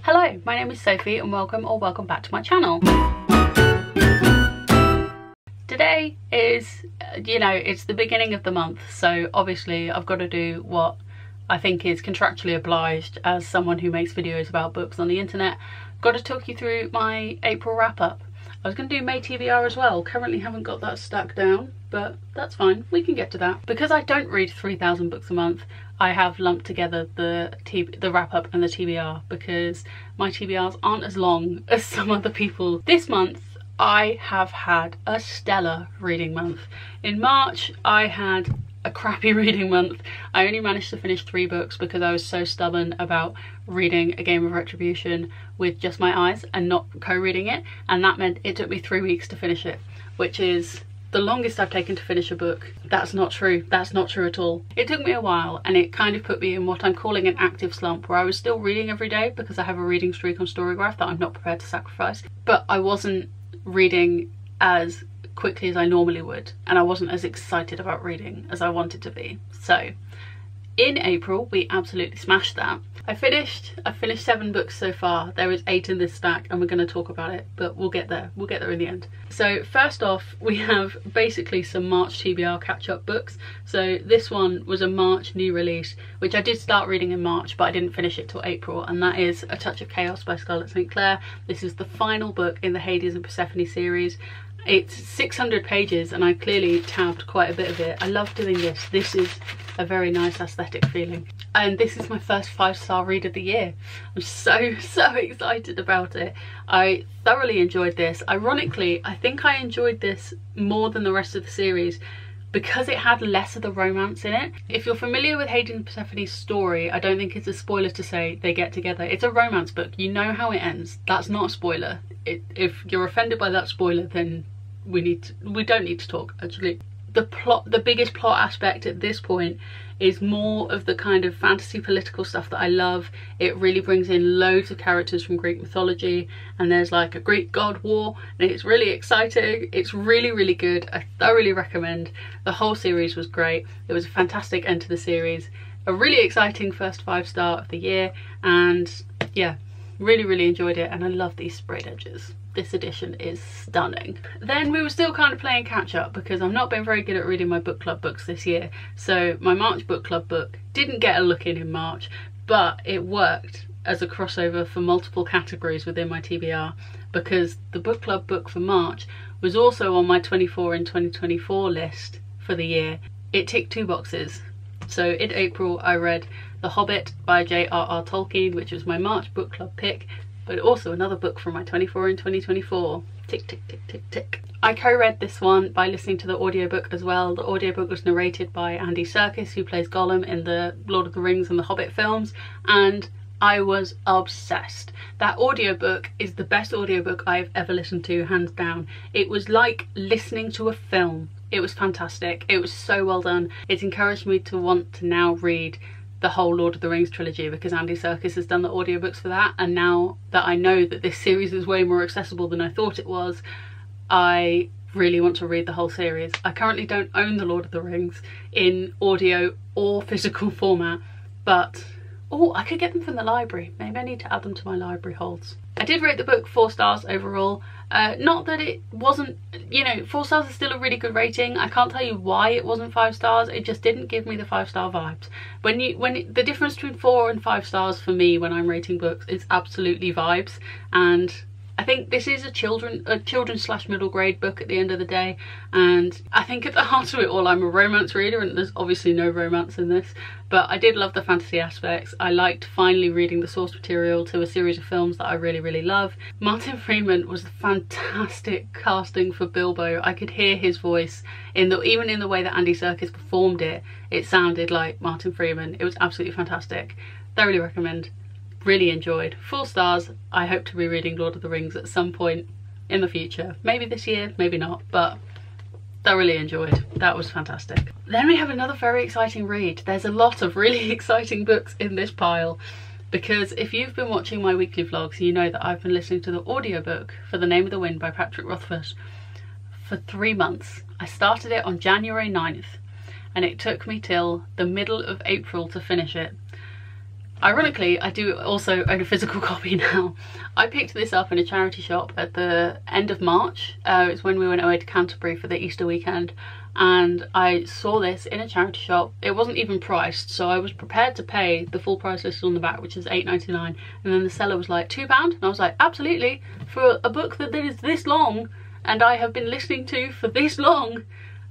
Hello, my name is Sophie and welcome back to my channel. Today is, it's the beginning of the month, so obviously I've got to do what I think is contractually obliged as someone who makes videos about books on the internet. I've got to talk you through my April wrap up. I was going to do May TBR as well. Currently haven't got that stacked down, but that's fine, we can get to that. Because I don't read 3,000 books a month, I have lumped together the wrap up and the TBR because my TBRs aren't as long as some other people. This month I have had a stellar reading month. In March I had a crappy reading month. I only managed to finish 3 books because I was so stubborn about reading A Game of Retribution with just my eyes and not co-reading it, and that meant it took me 3 weeks to finish it, which is the longest I've taken to finish a book. That's not true. That's not true at all. It took me a while and it kind of put me in what I'm calling an active slump, where I was still reading every day because I have a reading streak on Storygraph that I'm not prepared to sacrifice, but I wasn't reading as quickly as I normally would, and I wasn't as excited about reading as I wanted to be. So in April we absolutely smashed that. I finished 7 books so far. There is 8 in this stack and we're going to talk about it, but we'll get there in the end. So first off, we have basically some March TBR catch-up books. So this one was a March new release, which I did start reading in March, but I didn't finish it till April, and that is A Touch of Chaos by Scarlett St. Clair. This is the final book in the Hades and Persephone series. It's 600 pages and I clearly tabbed quite a bit of it. I love doing this. This is a very nice aesthetic feeling. And this is my first 5-star read of the year. I'm so excited about it. I thoroughly enjoyed this. Ironically, I think I enjoyed this more than the rest of the series because it had less of the romance in it. If you're familiar with Hades and Persephone's story, I don't think it's a spoiler to say they get together. It's a romance book. You know how it ends. That's not a spoiler. If you're offended by that spoiler, then we don't need to talk, actually. The biggest plot aspect at this point is more of the kind of fantasy political stuff that I love. It really brings in loads of characters from Greek mythology, and there's like a Greek god war, and it's really exciting. It's really good. I thoroughly recommend. The whole series was great. It was a fantastic end to the series, a really exciting first 5-star of the year, and yeah, really enjoyed it. And I love these sprayed edges. This edition is stunning. Then we were still kind of playing catch up because I've not been very good at reading my book club books this year. So my March book club book didn't get a look in March, but it worked as a crossover for multiple categories within my TBR because the book club book for March was also on my 24 in 2024 list for the year. It ticked 2 boxes. So in April I read The Hobbit by J.R.R. Tolkien, which was my March book club pick, but also another book from my 24 in 2024. Tick, tick, tick, tick, tick. I co-read this one by listening to the audiobook as well. The audiobook was narrated by Andy Serkis, who plays Gollum in the Lord of the Rings and the Hobbit films, and I was obsessed. That audiobook is the best audiobook I've ever listened to, hands down. It was like listening to a film. It was fantastic. It was so well done. It's encouraged me to want to now read the whole Lord of the Rings trilogy because Andy Serkis has done the audiobooks for that, and now that I know that this series is way more accessible than I thought it was, I really want to read the whole series. I currently don't own the Lord of the Rings in audio or physical format, but oh, I could get them from the library. Maybe I need to add them to my library holds. I did rate the book 4 stars overall. Not that it wasn't, 4 stars is still a really good rating. I can't tell you why it wasn't 5 stars. It just didn't give me the 5-star vibes. The difference between 4 and 5 stars for me when I'm rating books is absolutely vibes, and I think this is a children / middle grade book at the end of the day, and I think at the heart of it all I'm a romance reader, and there's obviously no romance in this, but I did love the fantasy aspects. I liked finally reading the source material to a series of films that I really love. Martin Freeman was fantastic casting for Bilbo. I could hear his voice even in the way that Andy Serkis performed it. It sounded like Martin Freeman. It was absolutely fantastic. Thoroughly recommend. Really enjoyed. 4 stars. I hope to be reading Lord of the Rings at some point in the future. Maybe this year, maybe not, but thoroughly enjoyed. That was fantastic. Then we have another very exciting read. There's a lot of really exciting books in this pile because if you've been watching my weekly vlogs, you know that I've been listening to the audiobook for The Name of the Wind by Patrick Rothfuss for 3 months. I started it on January 9th and it took me till the middle of April to finish it. Ironically, I do also own a physical copy now. I picked this up in a charity shop at the end of March. It's when we went away to Canterbury for the Easter weekend, and I saw this in a charity shop. It wasn't even priced, so I was prepared to pay the full price listed on the back, which is £8.99, and then the seller was like £2, and I was like, absolutely, for a book that is this long and I have been listening to for this long,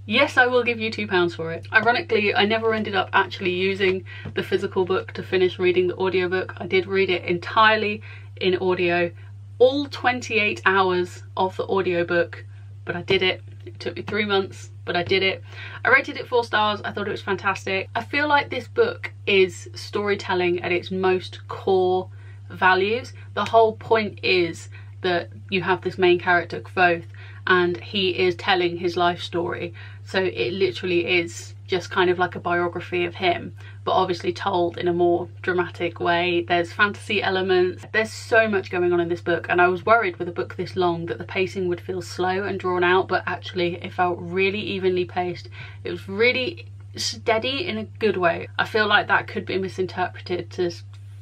yes, I will give you £2 for it. Ironically, I never ended up actually using the physical book to finish reading the audiobook. I did read it entirely in audio, all 28 hours of the audiobook, but I did it. It took me 3 months, but I did it. I rated it 4 stars. I thought it was fantastic. I feel like this book is storytelling at its most core values. The whole point is that you have this main character, Kvothe, and he is telling his life story. So it literally is just kind of like a biography of him, but obviously told in a more dramatic way. There's fantasy elements. There's so much going on in this book, and I was worried with a book this long that the pacing would feel slow and drawn out, but actually it felt really evenly paced. It was really steady in a good way. I feel like that could be misinterpreted to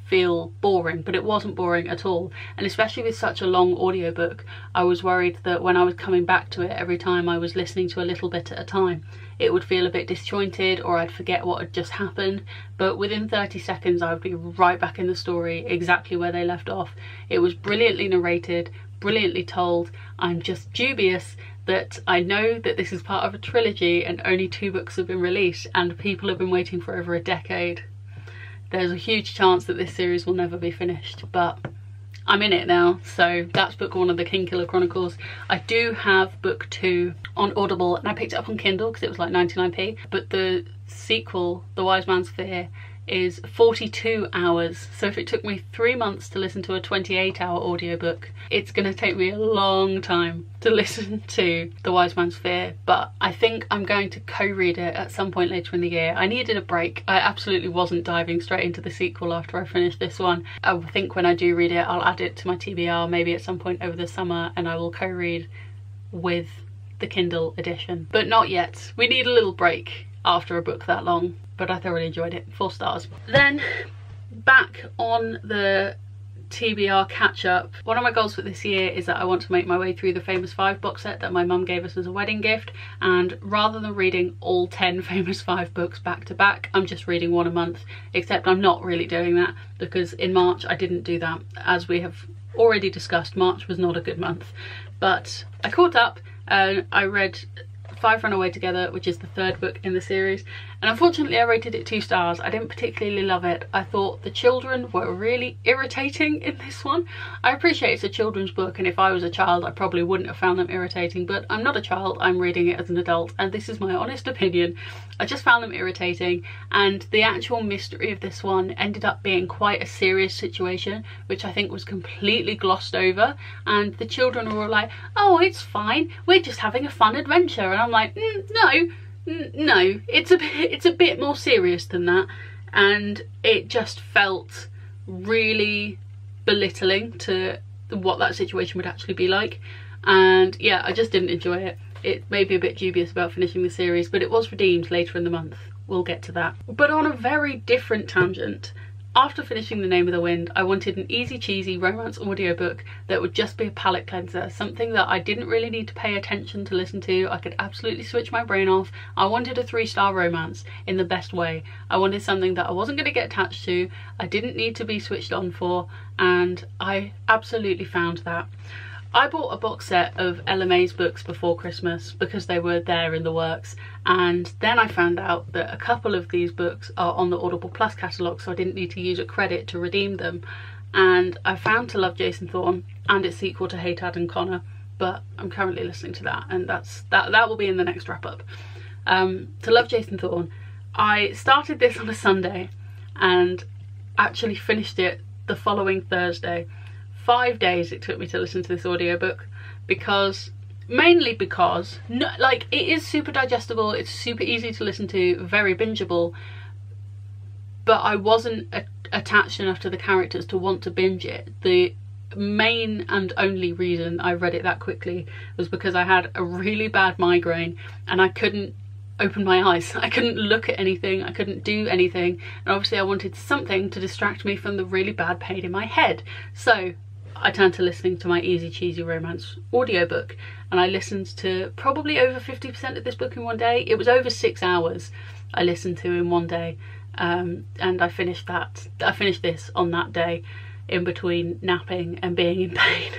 feel boring, but it wasn't boring at all. And especially with such a long audiobook, I was worried that when I was coming back to it every time I was listening to a little bit at a time, it would feel a bit disjointed or I'd forget what had just happened. But within 30 seconds I would be right back in the story, exactly where they left off. It was brilliantly narrated, brilliantly told. I'm just dubious that I know that this is part of a trilogy and only 2 books have been released and people have been waiting for over a decade. There's a huge chance that this series will never be finished, but I'm in it now. So that's book 1 of the Kingkiller Chronicles. I do have book 2 on Audible, and I picked it up on Kindle because it was like 99p, but the sequel, The Wise Man's Fear, is 42 hours. So if it took me 3 months to listen to a 28-hour audiobook, it's going to take me a long time to listen to The Wise Man's Fear. But I think I'm going to co-read it at some point later in the year. I needed a break. I absolutely wasn't diving straight into the sequel after I finished this one. I think when I do read it, I'll add it to my TBR maybe at some point over the summer, and I will co-read with the Kindle edition. But not yet. We need a little break after a book that long. But I thoroughly enjoyed it. 4 stars. Then back on the TBR catch up. One of my goals for this year is that I want to make my way through the Famous 5 box set that my mum gave us as a wedding gift, and rather than reading all 10 Famous 5 books back to back, I'm just reading 1 a month, except I'm not really doing that because in March I didn't do that. As we have already discussed, March was not a good month, but I caught up and I read 5 Run Away Together, which is the 3rd book in the series, and unfortunately I rated it 2 stars. I didn't particularly love it. I thought the children were really irritating in this one. I appreciate it's a children's book, and if I was a child I probably wouldn't have found them irritating, but I'm not a child, I'm reading it as an adult, and this is my honest opinion. I just found them irritating, and the actual mystery of this one ended up being quite a serious situation, which I think was completely glossed over, and the children were all like, oh, it's fine, we're just having a fun adventure, and I'm like, no, it's a bit more serious than that, and it just felt really belittling to what that situation would actually be like. And yeah, I just didn't enjoy it. It made me a bit dubious about finishing the series, but it was redeemed later in the month. We'll get to that. But on a very different tangent, after finishing The Name of the Wind, I wanted an easy cheesy romance audiobook that would just be a palate cleanser, something that I didn't really need to pay attention to listen to. I could absolutely switch my brain off. I wanted a 3-star romance in the best way. I wanted something that I wasn't going to get attached to, I didn't need to be switched on for, and I absolutely found that. I bought a box set of Ella May's books before Christmas because they were there in the works, and then I found out that a couple of these books are on the Audible Plus catalogue, so I didn't need to use a credit to redeem them. And I found To Love Jason Thorne and its sequel To Hate Ad and Connor, but I'm currently listening to that, and that will be in the next wrap up. To Love Jason Thorne, I started this on a Sunday and actually finished it the following Thursday. 5 days it took me to listen to this audiobook, mainly because like, it is super digestible, it's super easy to listen to, very bingeable, but I wasn't attached enough to the characters to want to binge it. The main and only reason I read it that quickly was because I had a really bad migraine and I couldn't open my eyes. I couldn't look at anything, I couldn't do anything, and obviously I wanted something to distract me from the really bad pain in my head. So I turned to listening to my easy cheesy romance audiobook, and I listened to probably over 50% of this book in one day. It was over 6 hours I listened to in one day, and I finished this on that day, in between napping and being in pain.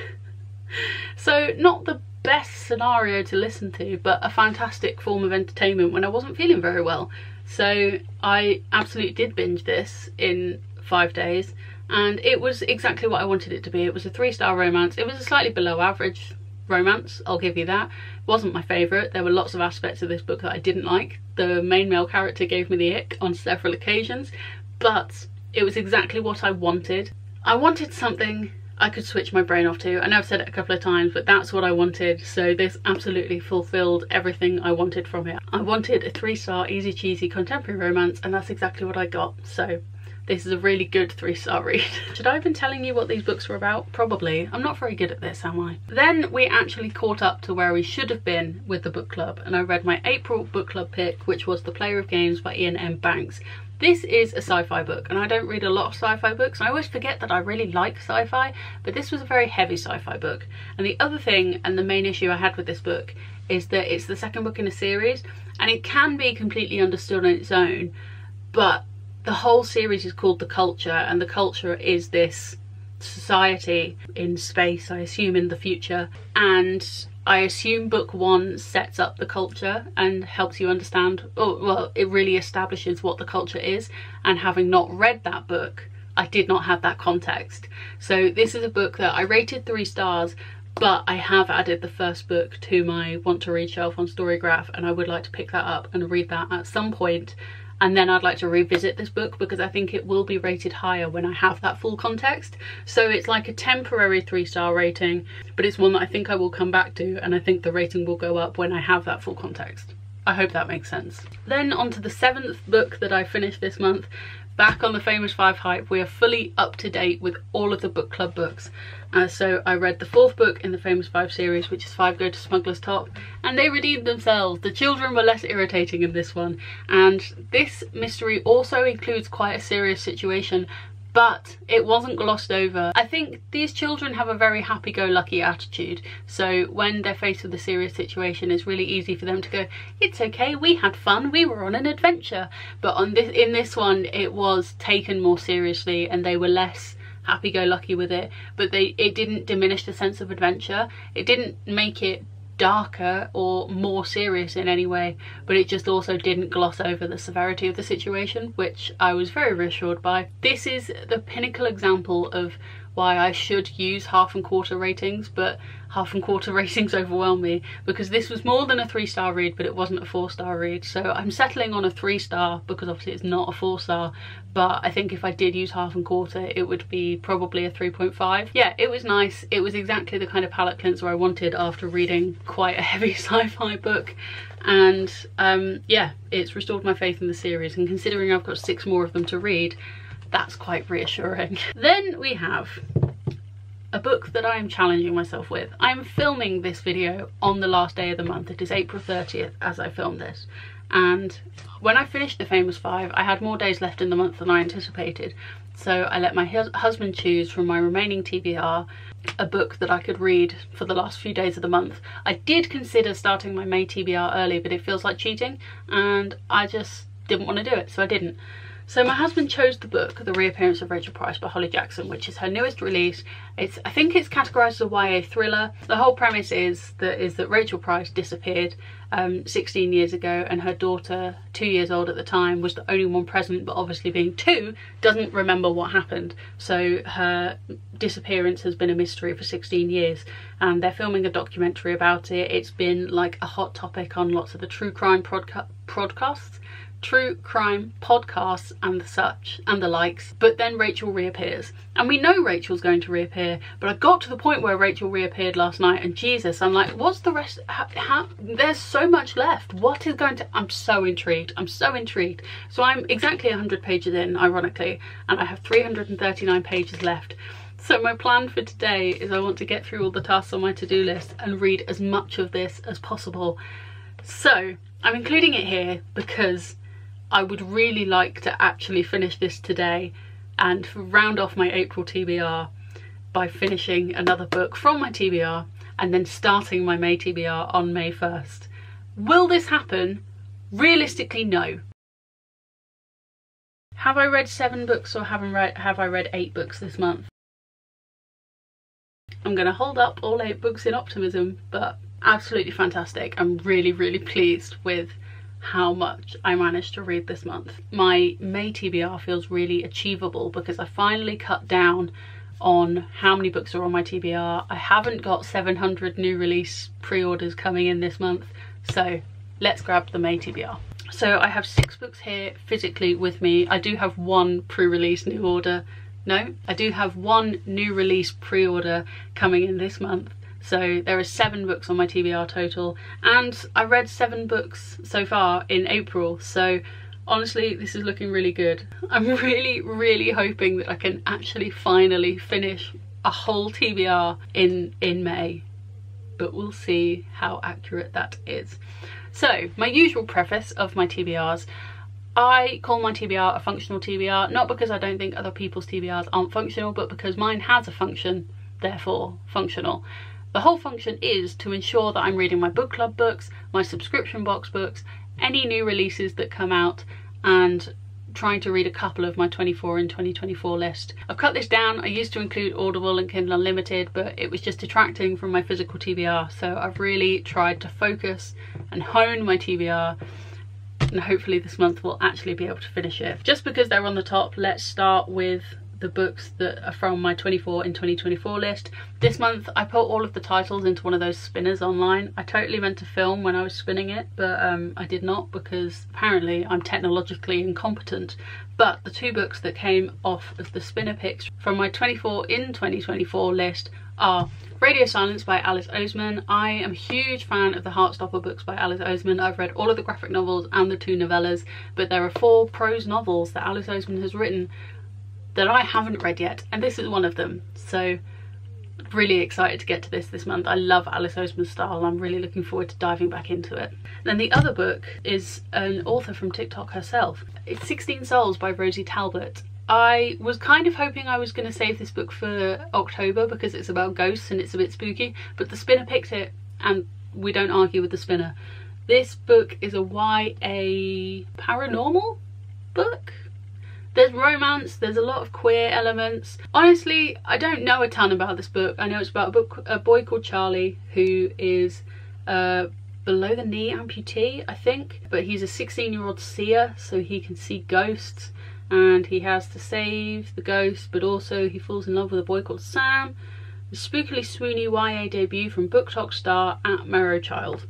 So not the best scenario to listen to, but a fantastic form of entertainment when I wasn't feeling very well. So I absolutely did binge this in 5 days, and it was exactly what I wanted it to be. It was a 3-star romance. It was a slightly below average romance, I'll give you that. It wasn't my favourite. There were lots of aspects of this book that I didn't like. The main male character gave me the ick on several occasions, but it was exactly what I wanted. I wanted something I could switch my brain off to. I know I've said it a couple of times, but that's what I wanted. So this absolutely fulfilled everything I wanted from it. I wanted a 3-star easy cheesy contemporary romance, and that's exactly what I got. So this is a really good 3-star read. Should I have been telling you what these books were about? Probably. I'm not very good at this, am I? Then we actually caught up to where we should have been with the book club, and I read my April book club pick, which was The Player of Games by Ian M. Banks. This is a sci-fi book, and I don't read a lot of sci-fi books. I always forget that I really like sci-fi, but this was a very heavy sci-fi book. And the other thing, and the main issue I had with this book, is that it's the second book in a series, and it can be completely understood on its own, but the whole series is called The Culture, and the culture is this society in space, I assume in the future, and I assume book 1 sets up the culture and helps you understand, oh well, it really establishes what the culture is, and having not read that book, I did not have that context. So this is a book that I rated 3 stars, but I have added the first book to my want to read shelf on Storygraph, and I would like to pick that up and read that at some point. And then I'd like to revisit this book because I think it will be rated higher when I have that full context. So it's like a temporary 3-star rating, but it's one that I think I will come back to, and I think the rating will go up when I have that full context. I hope that makes sense. Then on to the 7th book that I finished this month. Back on the Famous 5 hype, we are fully up to date with all of the book club books. So I read the 4th book in the Famous 5 series, which is 5 Go to Smuggler's Top, and they redeemed themselves. The children were less irritating in this one, and this mystery also includes quite a serious situation, but it wasn't glossed over. I think these children have a very happy-go-lucky attitude, so when they're faced with a serious situation, it's really easy for them to go, it's okay, we had fun, we were on an adventure. But in this one, it was taken more seriously, and they were less happy-go-lucky with it, but it didn't diminish the sense of adventure. It didn't make it darker or more serious in any way, but it just also didn't gloss over the severity of the situation, which I was very reassured by. This is the pinnacle example of why I should use half and quarter ratings, but half and quarter ratings overwhelm me, because this was more than a 3-star read, but it wasn't a 4-star read. So I'm settling on a 3-star because obviously it's not a 4-star, but I think if I did use half and quarter, it would be probably a 3.5. Yeah, it was nice. It was exactly the kind of palate cleanser I wanted after reading quite a heavy sci-fi book. And yeah, it's restored my faith in the series, and considering I've got 6 more of them to read, that's quite reassuring. Then we have a book that I am challenging myself with. I'm filming this video on the last day of the month. It is April 30th as I film this, and when I finished the Famous 5, I had more days left in the month than I anticipated, so I let my husband choose from my remaining TBR a book that I could read for the last few days of the month. I did consider starting my May TBR early, but it feels like cheating, and I just didn't want to do it, so I didn't. So my husband chose the book, The Reappearance of Rachel Price by Holly Jackson, which is her newest release. I think it's categorised as a YA thriller. The whole premise is that Rachel Price disappeared 16 years ago, and her daughter, 2 years old at the time, was the only one present, but obviously being 2, doesn't remember what happened. So her disappearance has been a mystery for 16 years, and they're filming a documentary about it. It's been like a hot topic on lots of the true crime podcasts and such and the likes. But then Rachel reappears, and we know Rachel's going to reappear, but I got to the point where Rachel reappeared last night, and Jesus, I'm like, what's the rest? How there's so much left. What is going to... I'm so intrigued. So I'm exactly 100 pages in, ironically, and I have 339 pages left. So my plan for today is I want to get through all the tasks on my to-do list and read as much of this as possible. So I'm including it here because I would really like to actually finish this today and round off my April TBR by finishing another book from my TBR and then starting my May TBR on May 1st. Will this happen? Realistically, no. Have I read 7 books or have I read 8 books this month? I'm going to hold up all 8 books in optimism, but absolutely fantastic. I'm really, really pleased with how much I managed to read this month. My May TBR feels really achievable because I finally cut down on how many books are on my TBR. I haven't got 700 new release pre-orders coming in this month, so let's grab the May TBR. So I have 6 books here physically with me. I do have 1 pre-release new order. No, I do have 1 new release pre-order coming in this month. So there are 7 books on my TBR total, and I read 7 books so far in April, so honestly this is looking really good. I'm really, really hoping that I can actually finally finish a whole TBR in May, but we'll see how accurate that is. So my usual preface of my TBRs, I call my TBR a functional TBR, not because I don't think other people's TBRs aren't functional, but because mine has a function, therefore functional. The whole function is to ensure that I'm reading my book club books, my subscription box books, any new releases that come out, and trying to read a couple of my 24 in 2024 list. I've cut this down. I used to include Audible and Kindle Unlimited, but it was just detracting from my physical TBR, so I've really tried to focus and hone my TBR, and hopefully this month we'll actually be able to finish it. Just because they're on the top, let's start with the books that are from my 24 in 2024 list. This month I put all of the titles into one of those spinners online. I totally meant to film when I was spinning it, but I did not because apparently I'm technologically incompetent. But the 2 books that came off of the spinner picks from my 24 in 2024 list are Radio Silence by Alice Oseman. I am a huge fan of the Heartstopper books by Alice Oseman. I've read all of the graphic novels and the 2 novellas, but there are 4 prose novels that Alice Oseman has written that I haven't read yet, and this is one of them. So really excited to get to this month. I love Alice Oseman's style. I'm really looking forward to diving back into it. Then the other book is an author from TikTok herself. It's 16 Souls by Rosie Talbot. I was kind of hoping I was going to save this book for October because it's about ghosts and it's a bit spooky, but the spinner picked it and we don't argue with the spinner. This book is a YA paranormal book. There's romance, there's a lot of queer elements. Honestly, I don't know a ton about this book. I know it's about a boy called Charlie who is below the knee amputee, I think. But he's a 16-year-old seer, so he can see ghosts. And he has to save the ghost, but also he falls in love with a boy called Sam. The spookily swoony YA debut from BookTok star at Merrowchild.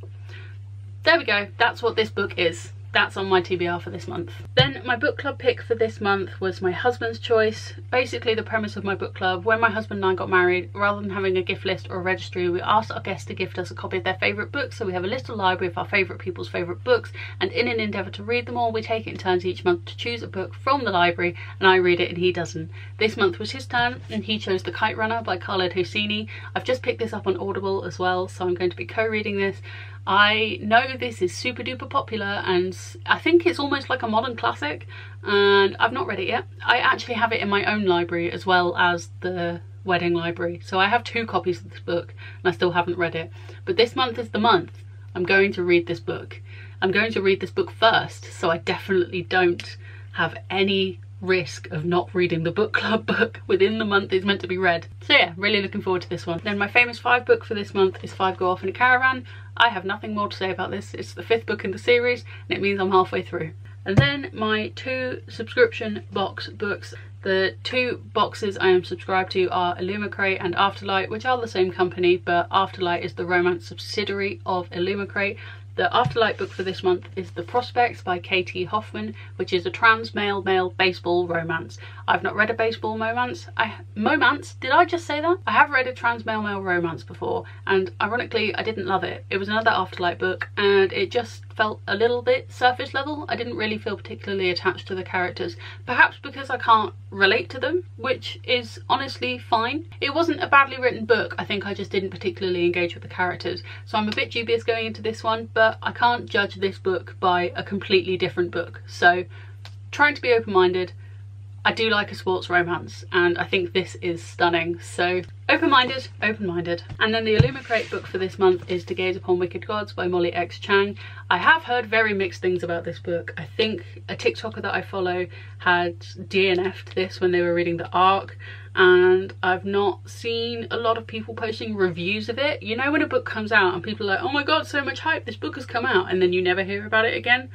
There we go, that's what this book is. That's on my TBR for this month. Then my book club pick for this month was my husband's choice. Basically the premise of my book club, when my husband and I got married, rather than having a gift list or a registry, we asked our guests to gift us a copy of their favourite books. So we have a little library of our favourite people's favourite books, and in an endeavour to read them all, we take it in turns each month to choose a book from the library, and I read it and he doesn't. This month was his turn and he chose The Kite Runner by Khaled Hosseini. I've just picked this up on Audible as well, so I'm going to be co-reading this. I know this is super duper popular and I think it's almost like a modern classic, and I've not read it yet. I actually have it in my own library as well as the wedding library, so I have 2 copies of this book and I still haven't read it. But this month is the month I'm going to read this book. I'm going to read this book first, so I definitely don't have any risk of not reading the book club book within the month it's meant to be read. So yeah, really looking forward to this one. Then my famous 5 book for this month is 5 Go Off in a Caravan. I have nothing more to say about this. It's the 5th book in the series and it means I'm halfway through. And then my 2 subscription box books. The 2 boxes I am subscribed to are Illumicrate and Afterlight, which are the same company, but Afterlight is the romance subsidiary of Illumicrate. The Afterlight book for this month is The Prospects by K.T. Hoffman, which is a trans male baseball romance. I've not read a baseball romance. Did I just say that? I have read a trans male romance before, and ironically I didn't love it. It was another Afterlight book and it just felt a little bit surface level. I didn't really feel particularly attached to the characters, perhaps because I can't relate to them, which is honestly fine. It wasn't a badly written book, I think I just didn't particularly engage with the characters, so I'm a bit dubious going into this one, but However, I can't judge this book by a completely different book. So trying to be open-minded. I do like a sports romance, and I think this is stunning. So open-minded, open-minded. And then the Illumicrate book for this month is To Gaze Upon Wicked Gods by Molly X Chang. I have heard very mixed things about this book. I think a TikToker that I follow had DNF'd this when they were reading the ARC, and I've not seen a lot of people posting reviews of it. You know, when a book comes out and people are like, oh my god, so much hype, this book has come out, and then you never hear about it again.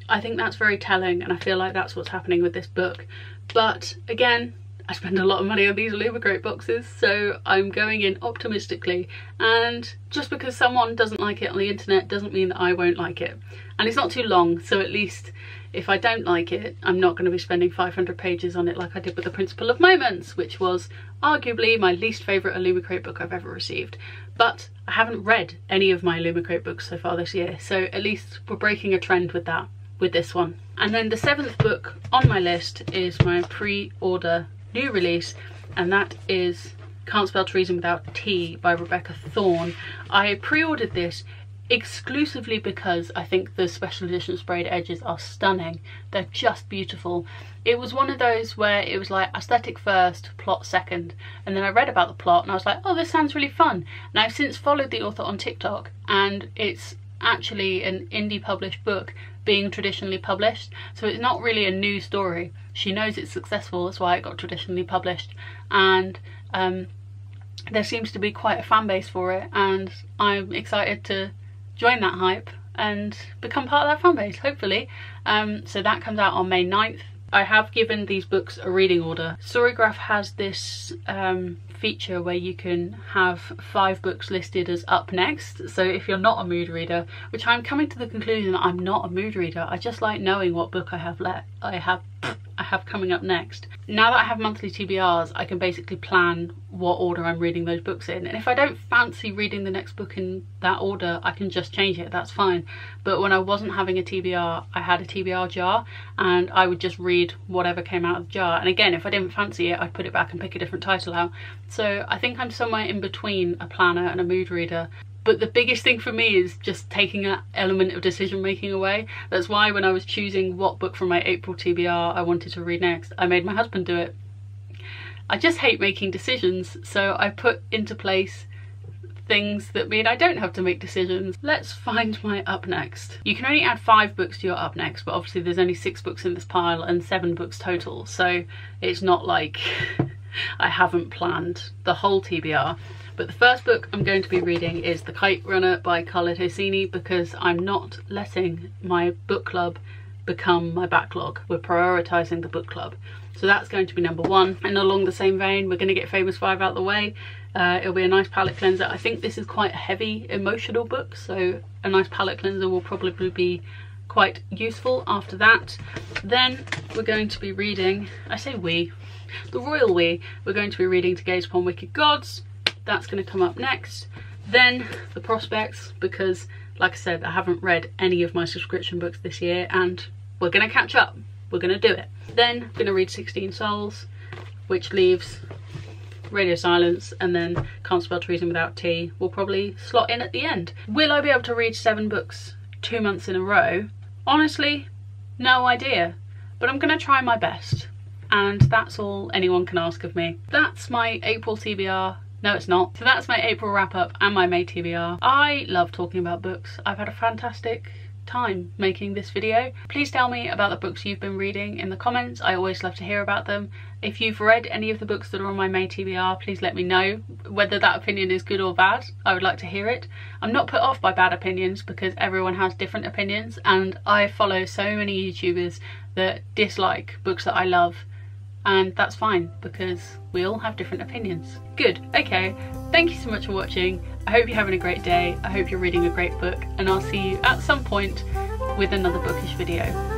I think that's very telling, and I feel like that's what's happening with this book. But again, I spend a lot of money on these Illumicrate boxes, so I'm going in optimistically, and just because someone doesn't like it on the internet doesn't mean that I won't like it. And it's not too long, so at least if I don't like it, I'm not going to be spending 500 pages on it like I did with The Principle of Moments, which was arguably my least favourite Illumicrate book I've ever received. But I haven't read any of my Illumicrate books so far this year, so at least we're breaking a trend with that, with this one. And then the 7th book on my list is my pre-order new release, and that is Can't Spell Treason Without T by Rebecca Thorne. I pre-ordered this exclusively because I think the special edition sprayed edges are stunning. They're just beautiful. It was one of those where it was like aesthetic first, plot second, and then I read about the plot and I was like, oh, this sounds really fun. And I've since followed the author on TikTok, and it's actually an indie published book being traditionally published, so it's not really a new story. She knows it's successful, that's why it got traditionally published, and there seems to be quite a fan base for it, and I'm excited to join that hype and become part of that fan base, hopefully. So that comes out on May 9th. I have given these books a reading order. Storygraph has this feature where you can have 5 books listed as up next. So if you're not a mood reader, which I'm coming to the conclusion that I'm not a mood reader, I just like knowing what book I have coming up next. Now that I have monthly TBRs, I can basically plan what order I'm reading those books in, and if I don't fancy reading the next book in that order, I can just change it, that's fine. But when I wasn't having a TBR, I had a TBR jar, and I would just read whatever came out of the jar, and again, if I didn't fancy it, I'd put it back and pick a different title out. So I think I'm somewhere in between a planner and a mood reader. But the biggest thing for me is just taking that element of decision making away. That's why when I was choosing what book from my April TBR I wanted to read next, I made my husband do it. I just hate making decisions, so I put into place things that mean I don't have to make decisions. Let's find my up next. You can only add 5 books to your up next, but obviously there's only 6 books in this pile and 7 books total, so it's not like I haven't planned the whole TBR. But the first book I'm going to be reading is The Kite Runner by Carla Tosini, because I'm not letting my book club become my backlog. We're prioritising the book club. So that's going to be number 1. And along the same vein, we're going to get Famous 5 out the way. It'll be a nice palette cleanser. I think this is quite a heavy emotional book, so a nice palette cleanser will probably be quite useful after that. Then we're going to be reading, I say we, the royal we, we're going to be reading To Gaze Upon Wicked Gods. That's going to come up next. Then The Prospects, because like I said, I haven't read any of my subscription books this year, and we're going to catch up. We're going to do it. Then I'm going to read 16 Souls, which leaves Radio Silence, and then Can't Spell Treason Without T will probably slot in at the end. Will I be able to read 7 books 2 months in a row? Honestly, no idea, but I'm going to try my best, and that's all anyone can ask of me. That's my April TBR. No, it's not. So that's my April wrap up and my May TBR. I love talking about books. I've had a fantastic time making this video. Please tell me about the books you've been reading in the comments. I always love to hear about them. If you've read any of the books that are on my May TBR, please let me know whether that opinion is good or bad. I would like to hear it. I'm not put off by bad opinions because everyone has different opinions, and I follow so many YouTubers that dislike books that I love, and that's fine because we all have different opinions. Good, okay, thank you so much for watching. I hope you're having a great day. I hope you're reading a great book, and I'll see you at some point with another bookish video.